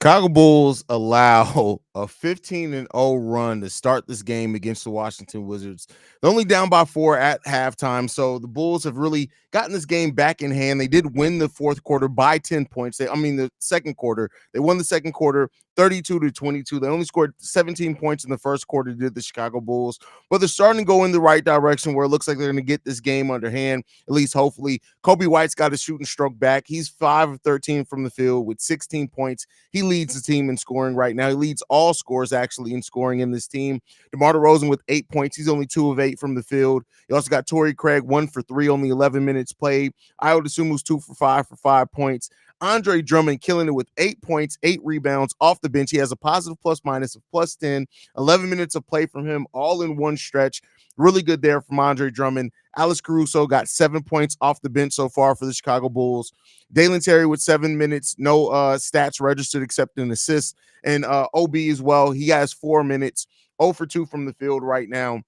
Chicago Bulls allow a 15-0 run to start this game against the Washington Wizards. They're only down by 4 at halftime, so the Bulls have really gotten this game back in hand. They did win the fourth quarter by 10 points. The second quarter. They won the second quarter 32-22. They only scored 17 points in the first quarter, did the Chicago Bulls. But they're starting to go in the right direction where it looks like they're going to get this game under hand, at least hopefully. Kobe White's got a shooting stroke back. He's 5 of 13 from the field with 16 points. He leads the team in scoring right now. He leads all scores actually in scoring in this team. DeMar DeRozan with 8 points. He's only 2 of 8 from the field. You also got Torrey Craig, 1 for 3, only 11 minutes played. Ayo Dosunmu's 2 for 5 points. Andre Drummond killing it with 8 points, 8 rebounds off the bench. He has a positive plus minus of plus 10, 11 minutes of play from him all in one stretch. Really good there from Andre Drummond. Alex Caruso got 7 points off the bench so far for the Chicago Bulls. Dalen Terry with 7 minutes, no stats registered except an assist. And OB as well, he has 4 minutes, 0 for 2 from the field right now.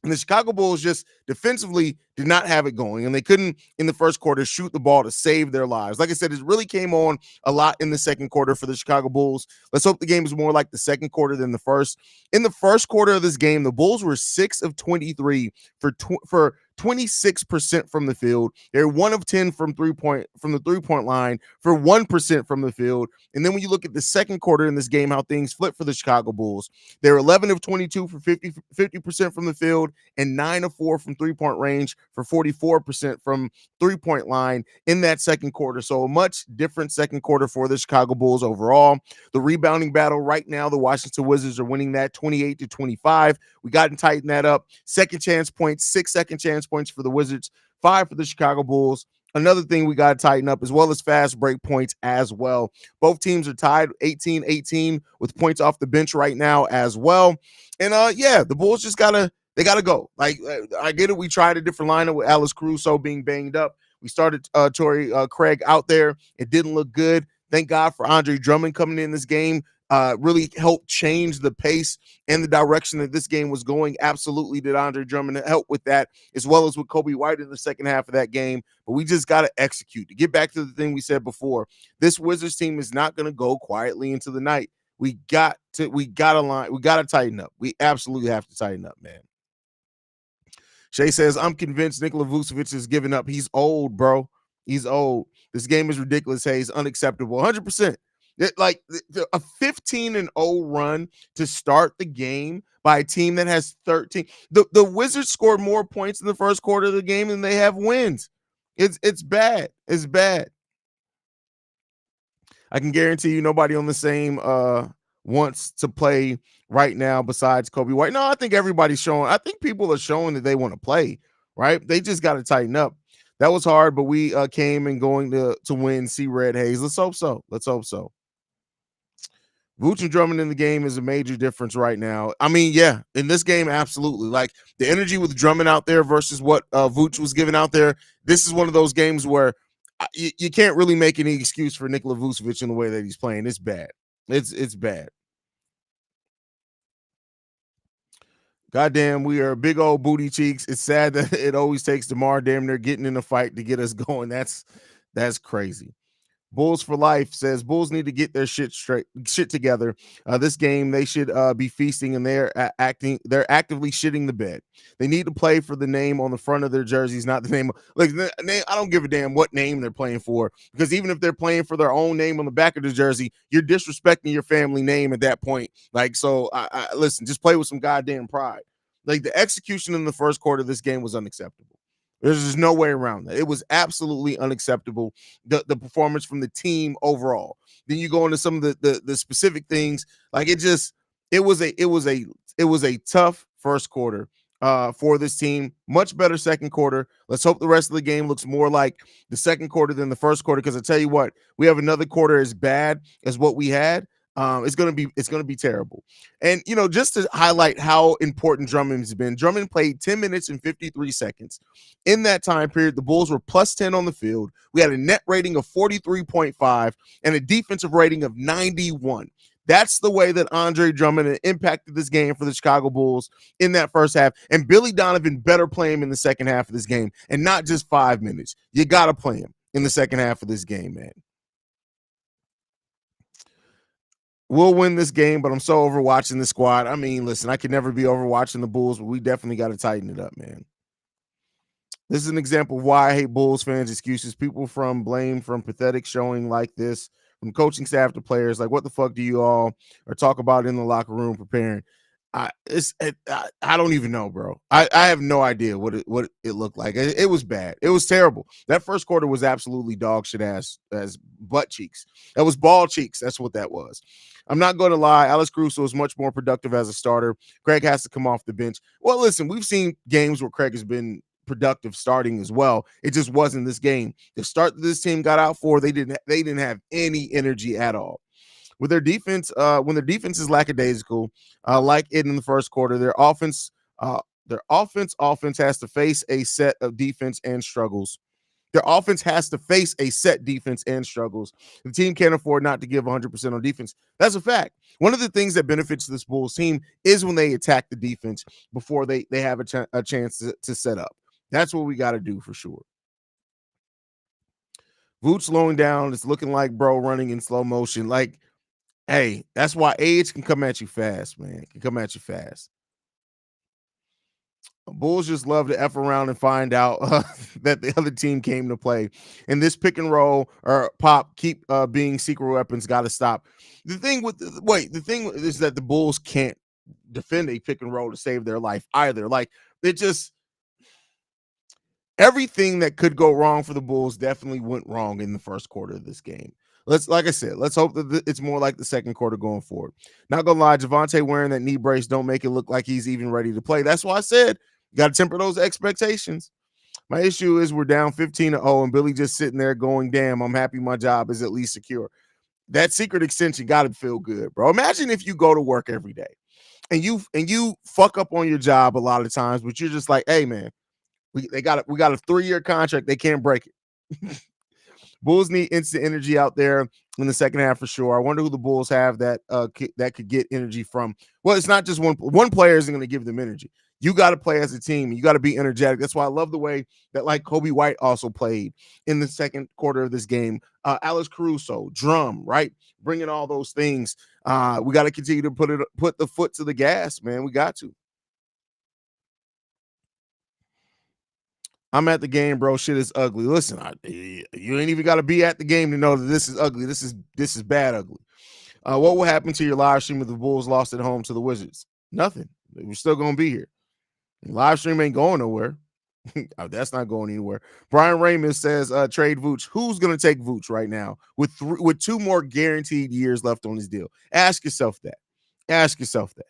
And the Chicago Bulls just defensively did not have it going, and they couldn't in the first quarter shoot the ball to save their lives. Like I said, it really came on a lot in the second quarter for the Chicago Bulls. Let's hope the game is more like the second quarter than the first. In the first quarter of this game, the Bulls were 6 of 23 for 26% from the field. They're 1 of 10 from the three-point line for 1% from the field. And then when you look at the second quarter in this game, how things flip for the Chicago Bulls, they're 11 of 22 for 50% from the field and 9 of 4 from three-point range for 44% from three-point line in that second quarter. So a much different second quarter for the Chicago Bulls overall. The rebounding battle right now, the Washington Wizards are winning that 28-25. We got to tighten that up. Second chance points, 6 second chance points for the Wizards, 5 for the Chicago Bulls. Another thing we got to tighten up, as well as fast break points as well. Both teams are tied 18-18 with points off the bench right now as well. And the Bulls just gotta go. Like, I get it. We tried a different lineup with Alex Caruso being banged up. We started Torrey Craig out there. It didn't look good. Thank God for Andre Drummond coming in this game. Really helped change the pace and the direction that this game was going. Absolutely did Andre Drummond help with that, as well as with Kobe White in the second half of that game. But we just got to execute. To get back to the thing we said before, this Wizards team is not going to go quietly into the night. We got to tighten up. We absolutely have to tighten up, man. Shay says, I'm convinced Nikola Vucevic is giving up. He's old, bro. He's old. This game is ridiculous, Haize. Unacceptable. 100%. Like a 15-0 run to start the game by a team that has 13. The Wizards scored more points in the first quarter of the game than they have wins. It's bad. It's bad. I can guarantee you nobody on the same wants to play right now besides Kobe White. No, I think everybody's showing. I think people are showing that they want to play, right? They just got to tighten up. That was hard, but we came and going to win. See red, Haize. Let's hope so. Let's hope so. Vooch and Drummond in the game is a major difference right now. I mean, yeah, in this game, absolutely. Like the energy with Drummond out there versus what Vooch was giving out there. This is one of those games where you can't really make any excuse for Nikola Vucevic in the way that he's playing. It's bad. It's bad. Goddamn, we are big old booty cheeks. It's sad that it always takes DeMar damn near getting in a fight to get us going. That's crazy. Bulls for life says Bulls need to get their shit together. This game they should be feasting, and they're actively shitting the bed. They need to play for the name on the front of their jerseys, not the name. Like, I don't give a damn what name they're playing for, because even if they're playing for their own name on the back of the jersey, you're disrespecting your family name at that point. Like, so I listen, just play with some goddamn pride. Like, the execution in the first quarter of this game was unacceptable. There's just no way around that. It was absolutely unacceptable, the performance from the team overall. Then you go into some of the specific things. Like, it was a tough first quarter for this team. Much better second quarter. Let's hope the rest of the game looks more like the second quarter than the first quarter, because I tell you what, we have another quarter as bad as what we had. It's gonna be terrible. And just to highlight how important Drummond has been, Drummond played 10 minutes and 53 seconds. In that time period, the Bulls were plus 10 on the field. We had a net rating of 43.5 and a defensive rating of 91. That's the way that Andre Drummond impacted this game for the Chicago Bulls in that first half. And Billy Donovan better play him in the second half of this game, and not just 5 minutes. You got to play him in the second half of this game, man. We'll win this game, but I'm so over watching the squad. I mean, listen, I could never be over watching the Bulls, but we definitely got to tighten it up, man. This is an example of why I hate Bulls fans' excuses. People from blame from pathetic showing like this, from coaching staff to players. Like, what the fuck do you all or talk about in the locker room preparing? I don't even know, bro. I have no idea what it looked like. It was bad. It was terrible. That first quarter was absolutely dog shit ass as butt cheeks. That was ball cheeks. That's what that was. I'm not going to lie. Alex Caruso is much more productive as a starter. Craig has to come off the bench. Well, listen, we've seen games where Craig has been productive starting as well. It just wasn't this game. The start that this team got out for, they didn't have any energy at all. With their defense, when their defense is lackadaisical, like it in the first quarter, their offense has to face a set of defense and struggles. Their offense has to face a set defense and struggles. The team can't afford not to give 100% on defense. That's a fact. One of the things that benefits this Bulls team is when they attack the defense before they have a chance to set up. That's what we got to do for sure. Vooch slowing down. It's looking like bro running in slow motion. Like, hey, that's why age can come at you fast, man. It can come at you fast. Bulls just love to F around and find out that the other team came to play. And this pick and roll or pop keep being secret weapons got to stop. The thing is that the Bulls can't defend a pick and roll to save their life either. Like, it just everything that could go wrong for the Bulls definitely went wrong in the first quarter of this game. Like I said, let's hope that it's more like the second quarter going forward. Not gonna lie, Javonte wearing that knee brace don't make it look like he's even ready to play. That's why I said you got to temper those expectations. My issue is we're down 15-0 and Billy just sitting there going, damn, I'm happy my job is at least secure. That secret extension got to feel good, bro. Imagine if you go to work every day and you fuck up on your job a lot of times, but you're just like, hey man, we got a 3-year contract. They can't break it. Bulls need instant energy out there in the second half for sure. I wonder who the Bulls have that that could get energy from. Well, it's not just one player isn't going to give them energy. You got to play as a team. You got to be energetic. That's why I love the way that like Kobe White also played in the second quarter of this game. Alex Caruso, drum, right? Bringing all those things. We got to continue to put the foot to the gas, man. We got to. I'm at the game, bro. Shit is ugly. Listen, you ain't even got to be at the game to know that this is ugly. This is bad ugly. What will happen to your live stream if the Bulls lost at home to the Wizards? Nothing. We're still gonna be here. Live stream ain't going nowhere. That's not going anywhere. Brian Raymond says, trade Vooch. Who's gonna take Vooch right now with 2 more guaranteed years left on his deal? Ask yourself that. Ask yourself that.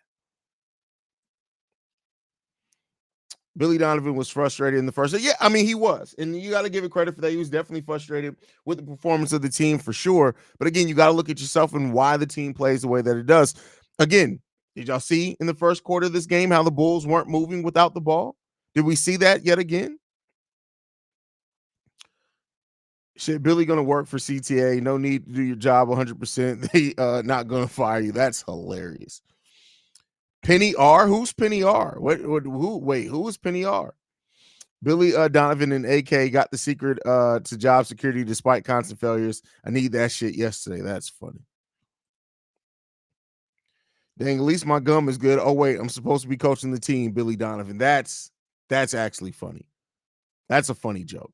Billy Donovan was frustrated in the first. Yeah, I mean, he was. And you got to give it credit for that. He was definitely frustrated with the performance of the team for sure. But again, you got to look at yourself and why the team plays the way that it does. Again, did y'all see in the first quarter of this game how the Bulls weren't moving without the ball? Did we see that yet again? Shit, Billy going to work for CTA. No need to do your job 100%. They not going to fire you. That's hilarious. Penny R? Who's Penny R? Who is Penny R? Billy Donovan and AK got the secret to job security despite constant failures. I need that shit yesterday. That's funny. Dang, at least my gum is good. Oh, wait, I'm supposed to be coaching the team, Billy Donovan. That's actually funny. That's a funny joke.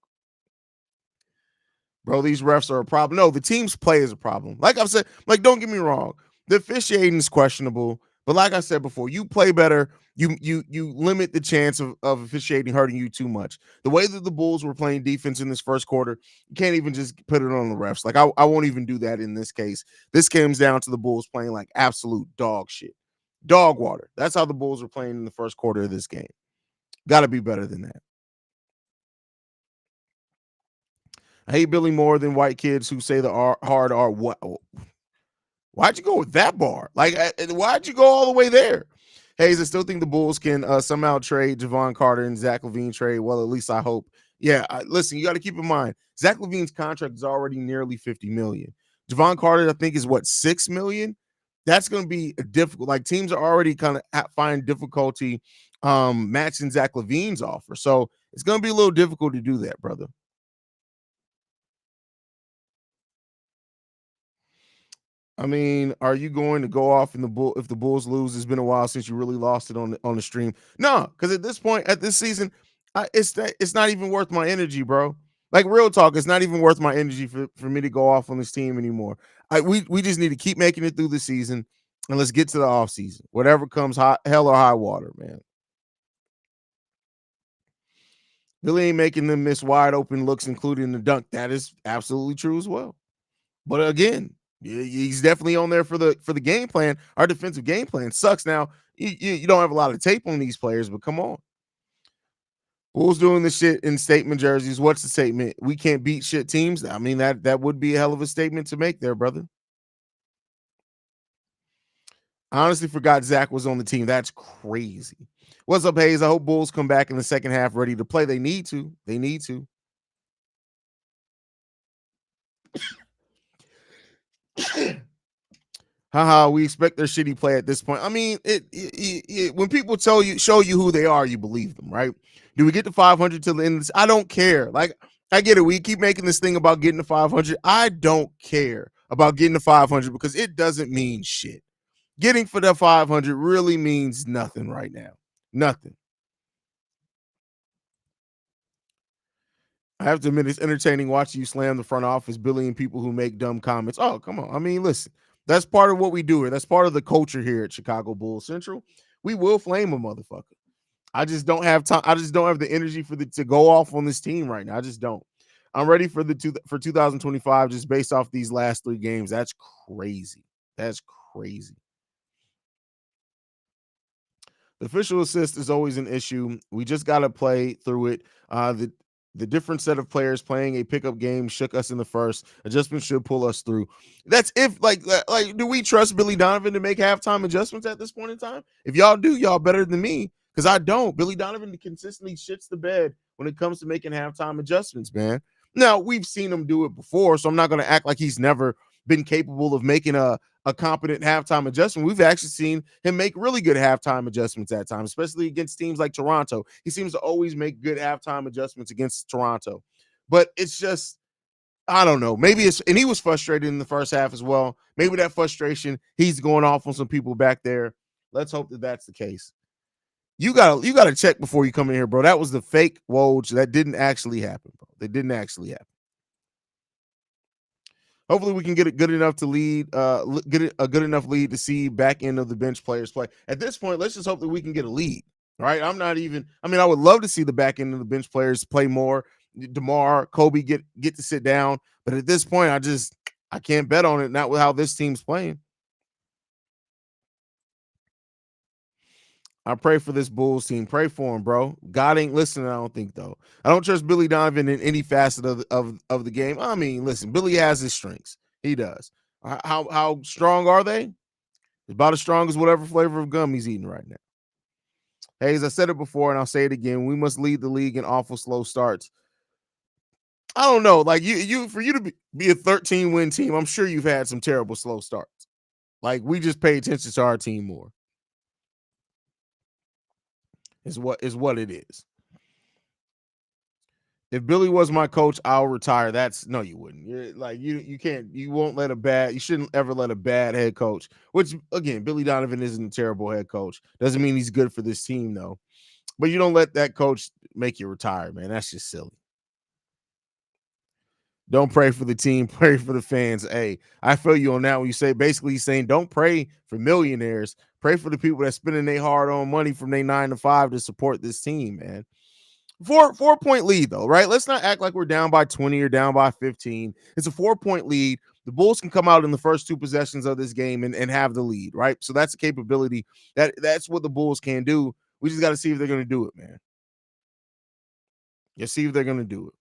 Bro, these refs are a problem. No, the team's play is a problem. Like I've said, like, don't get me wrong. The officiating is questionable. But like I said before, you play better. You limit the chance of officiating hurting you too much. The way that the Bulls were playing defense in this first quarter, you can't even just put it on the refs. Like I won't even do that in this case. This comes down to the Bulls playing like absolute dog shit. Dog water. That's how the Bulls were playing in the first quarter of this game. Got to be better than that. I hate Billy more than white kids who say the hard R. What? Why'd you go with that bar? Like, why'd you go all the way there? Haize, I still think the Bulls can somehow trade Javon Carter and Zach LaVine trade. Well, at least I hope. Yeah, listen, you got to keep in mind, Zach LaVine's contract is already nearly $50 million. Javon Carter, I think, is what, $6 million? That's going to be difficult. Like, teams are already kind of find difficulty matching Zach LaVine's offer. So it's going to be a little difficult to do that, brother. I mean, are you going to go off in the bull if the Bulls lose? It's been a while since you really lost it on the stream. No, because at this point, at this season, it's not even worth my energy, bro. Like real talk, it's not even worth my energy for me to go off on this team anymore. We just need to keep making it through the season, and let's get to the off season. Whatever comes, hell or high water, man. Billy ain't making them miss wide open looks, including the dunk. That is absolutely true as well. But again, he's definitely on there for the game plan. Our defensive game plan sucks. Now you don't have a lot of tape on these players, but come on. Bulls doing this shit in statement jerseys. What's the statement? We can't beat shit teams. I mean, that would be a hell of a statement to make there, brother. I honestly forgot Zach was on the team. That's crazy. What's up, Haize? I hope Bulls come back in the second half ready to play. They need to. They need to. Haha, we expect their shitty play at this point. I mean, when people show you who they are, you believe them, right? Do we get to 500 till the end of this? I don't care. Like, I get it. We keep making this thing about getting to 500. I don't care about getting to 500 because it doesn't mean shit. Getting for the 500 really means nothing right now. Nothing. I have to admit, it's entertaining watching you slam the front office, Billy, and people who make dumb comments. Oh, come on. I mean, listen, that's part of what we do here. That's part of the culture here at Chicago Bulls Central. We will flame a motherfucker. I just don't have time. I just don't have the energy to go off on this team right now. I just don't. I'm ready for 2025 just based off these last 3 games. That's crazy. That's crazy. The official assist is always an issue. We just got to play through it. The different set of players playing a pickup game shook us in the first. Adjustments should pull us through. That's if do we trust Billy Donovan to make halftime adjustments at this point in time? If y'all do, y'all better than me because I don't. Billy Donovan consistently shits the bed when it comes to making halftime adjustments, man. Now, we've seen him do it before, so I'm not going to act like he's never been capable of making a competent halftime adjustment. We've actually seen him make really good halftime adjustments at times, especially against teams like Toronto. He seems to always make good halftime adjustments against Toronto. But it's just, I don't know. Maybe it's, and he was frustrated in the first half as well. Maybe that frustration, he's going off on some people back there. Let's hope that that's the case. You gotta check before you come in here, bro. That was the fake Woj. That didn't actually happen, bro. That didn't actually happen. Hopefully we can get it good enough to lead, get a good enough lead to see back end of the bench players play. At this point, let's just hope that we can get a lead, right? I mean, I would love to see the back end of the bench players play more. DeMar, Kobe get to sit down. But at this point, I can't bet on it, not with how this team's playing. I pray for this Bulls team. Pray for him, bro. God ain't listening, I don't think, though. I don't trust Billy Donovan in any facet of the game. I mean, listen, Billy has his strengths. He does. How strong are they? About as strong as whatever flavor of gum he's eating right now. Haize, I said it before and I'll say it again. We must lead the league in awful slow starts. I don't know. Like for you to be a 13-win team, I'm sure you've had some terrible slow starts. Like we just pay attention to our team more. Is what it is. If Billy was my coach, I'll retire. No, you wouldn't. You're like you can't, you won't let you shouldn't ever let a bad head coach, which again, Billy Donovan isn't a terrible head coach. Doesn't mean he's good for this team though. But you don't let that coach make you retire, man. That's just silly. Don't pray for the team, pray for the fans. Hey, I feel you on that when you say basically saying don't pray for millionaires, pray for the people that's spending their hard-earned money from their 9 to 5 to support this team, man. 4-point lead, though, right? Let's not act like we're down by 20 or down by 15. It's a 4-point lead. The Bulls can come out in the first 2 possessions of this game and have the lead, right? So that's a capability. That's what the Bulls can do. We just got to see if they're going to do it, man. You see if they're going to do it.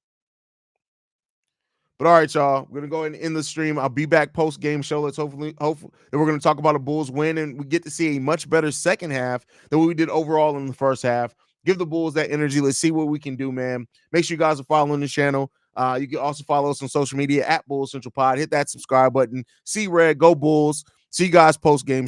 But all right, y'all, we're gonna go ahead and end the stream. I'll be back post game show. Let's hopefully that we're gonna talk about a Bulls win and we get to see a much better second half than what we did overall in the first half. Give the Bulls that energy. Let's see what we can do, man. Make sure you guys are following the channel. You can also follow us on social media at Bulls Central Pod. Hit that subscribe button. See red, go Bulls. See you guys post game.